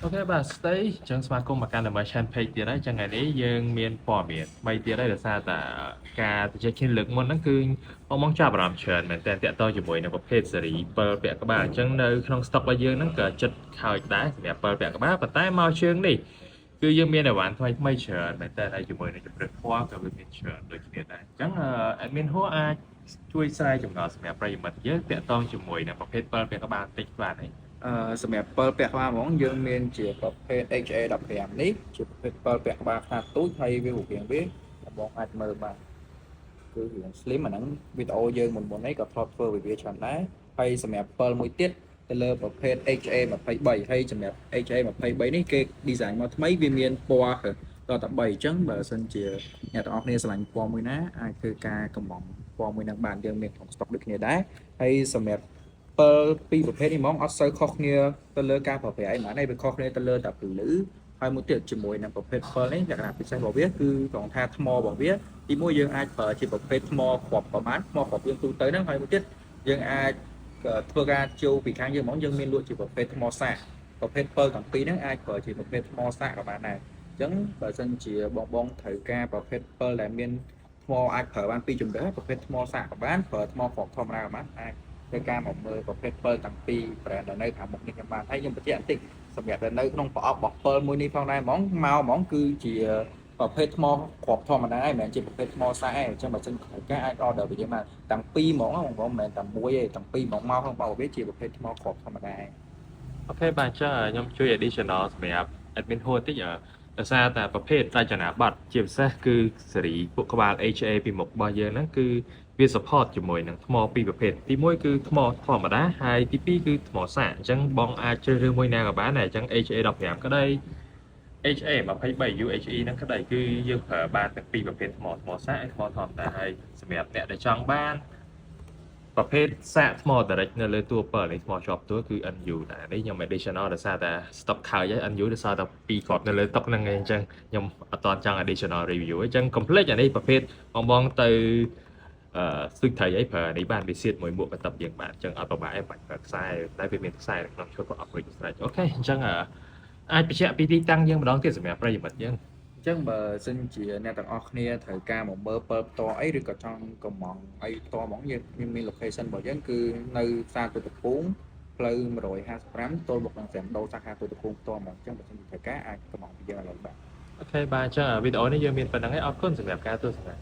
Ok bà stay chẳng mà cùng mà can là mà chan page thì đấy chẳng ngày đấy dương miền bỏ miền bay thì đấy là sao ta ca thìจะคิดลึกมันนั่นคือมองจับรามเชิญเหมือนแต่ต่ออยู่มวยในประเภทสรีเปิดแปะกระบาจังในขนมสต็อกไปเยอะนั่นเกิดจุดข่าวได้แบบเปิดแปะกระบาปัตใต้มาเชิงนี่คือยังมีในหวานทำไมไม่เชิญเหมือนแต่ในอยู่มวยในจุดเริ่มพวกกับเป็นเชิญโดยที่เนี่ยได้จังแอดมินหัวอาช่วยใส่จงหน่อสมัยประยุทธ์เยอะแต่ต้องอยู่มวยในประเภทเปิดแปะกระบาติดกว่าไหน សម្រាប់7ពាក់ក្បាលហ្មងយើងមានជាប្រភេទ HA15 នេះជាប្រភេទ7ពាក់ក្បាលខ្នាតទូចហើយវារូបរាងវាបងអាចមើលបានគឺរាង slim អាហ្នឹងវីដេអូយើងមុននេះក៏ធ្លាប់ធ្វើវាច្រើនដែរហើយសម្រាប់7មួយទៀតទៅលើប្រភេទ HA23 ហើយសម្រាប់ HA23 នេះគេ design មកថ្មីវាមានពណ៌តតែ3អញ្ចឹងបើសិនជាអ្នកទាំងអស់គ្នាស្រឡាញ់ពណ៌មួយណាអាចធ្វើការកំងពណ៌មួយនឹងបានយើងមានក្នុង stock ដូចគ្នាដែរហើយសម្រាប់ពីរប្រភេទនេះហ្មងអត់សូវខុសគ្នាទៅលើការប្រើប្រាស់អីហ្មងនេះវាខុសគ្នាទៅលើតែពលឺហើយមួយទៀតជាមួយនឹងប្រភេទ7នេះលក្ខណៈពិសេសរបស់វាគឺត្រង់ថាថ្មរបស់វាទីមួយយើងអាចប្រើជាប្រភេទថ្មគ្រាប់ប្រមាណថ្មគ្រាប់យើងទូទៅហ្នឹងហើយមួយទៀតយើងអាចធ្វើការជួពីខាងយើងហ្មងយើងមានលក់ជាប្រភេទថ្មសាកប្រភេទ7ទាំងពីរហ្នឹងអាចប្រើជាប្រភេទថ្មសាកក៏បានដែរអញ្ចឹងបើសិនជាបងត្រូវការប្រភេទ7ដែលមានថ្មអាចប្រើបានពីរជម្រើសប្រភេទថ្មសាកក៏បានប្រើថ្មគ្រាប់ធម្មតាក៏បានអាចធ្វើការមកមើលប្រភេទ7ទាំងពីរ brand នៅខាងមុខនេះខ្ញុំបានហើយខ្ញុំបញ្ជាក់បន្តិចសម្រាប់នៅក្នុងប្រអប់របស់7មួយនេះផងដែរហ្មងមកហ្មងគឺជាប្រភេទថ្មគ្រាប់ធម្មតាឯងមិនមែនជាប្រភេទថ្មសាកឯងអញ្ចឹងបើសិនត្រូវការអាច order ពីយើងបានទាំងពីរហ្មងបងប្អូនមិនមែនតែមួយទេទាំងពីរហ្មងមកក្នុងរបស់វាជាប្រភេទថ្មគ្រាប់ធម្មតាឯង អូខេបាទចុះខ្ញុំជួយ additional សម្រាប់ admin ហួរតិចដោយសារតែប្រភេទរចនាប័ទ្មជាពិសេសគឺសេរីពួកក្បាល HA ពីមុខរបស់យើងហ្នឹងគឺវា support ជាមួយនឹងថ្មពីរប្រភេទទី1គឺថ្មធម្មតាហើយទី2គឺថ្មសាកអញ្ចឹងបងអាចជ្រើសរើសមួយណាក៏បានដែរអញ្ចឹង HA15 ក្តី HA23 UHE ហ្នឹងក្តីគឺយើងប្រើបានទាំងពីរប្រភេទថ្មសាកហើយថ្មធម្មតាហើយសម្រាប់អ្នកដែលចង់បានប្រភេទសាកថ្ម direct នៅលើតួ7នេះថ្មជាប់តួគឺ NU ដែរនេះខ្ញុំ additional ដោយសារតែ stock ខើចហើយ NU ដោយសារតែ2គ្រាប់នៅលើតុហ្នឹងឯងអញ្ចឹងខ្ញុំអត់តចង់ additional review អញ្ចឹង complete អានេះប្រភេទបងទៅស្ទូចថៃអីប្រើនេះបានវាសៀតមួយមួកបន្ទប់យើងបានអញ្ចឹងអត់ប្រហែលបាច់ប្រើខ្សែតែវាមានខ្សែក្នុងឈុតក៏ upgrade ស្រេចអូខេអញ្ចឹងអាចបញ្ជាក់ពីទីតាំងយើងម្ដងទៀតសម្រាប់ប្រិយមិត្តយើងអញ្ចឹងបើសិនជាអ្នកទាំងអស់គ្នាត្រូវការមកមើលពិលផ្ទាល់អីឬក៏ចង់កំងអីផ្ទាល់ហ្មងយើងមាន location របស់យើងគឺនៅផ្សារទូតពូងផ្លូវ155ទល់មុខនឹងសែនដូសាខាទូតពូងផ្ទាល់ហ្មងអញ្ចឹងបើសិនជាត្រូវការអាចកំងពីយើងឥឡូវបាទអូខេបាទអញ្ចឹងវីដេអូនេះយើងមានប៉ុណ្្នឹងឯងអរគុណសម្រាប់ការទស្សនា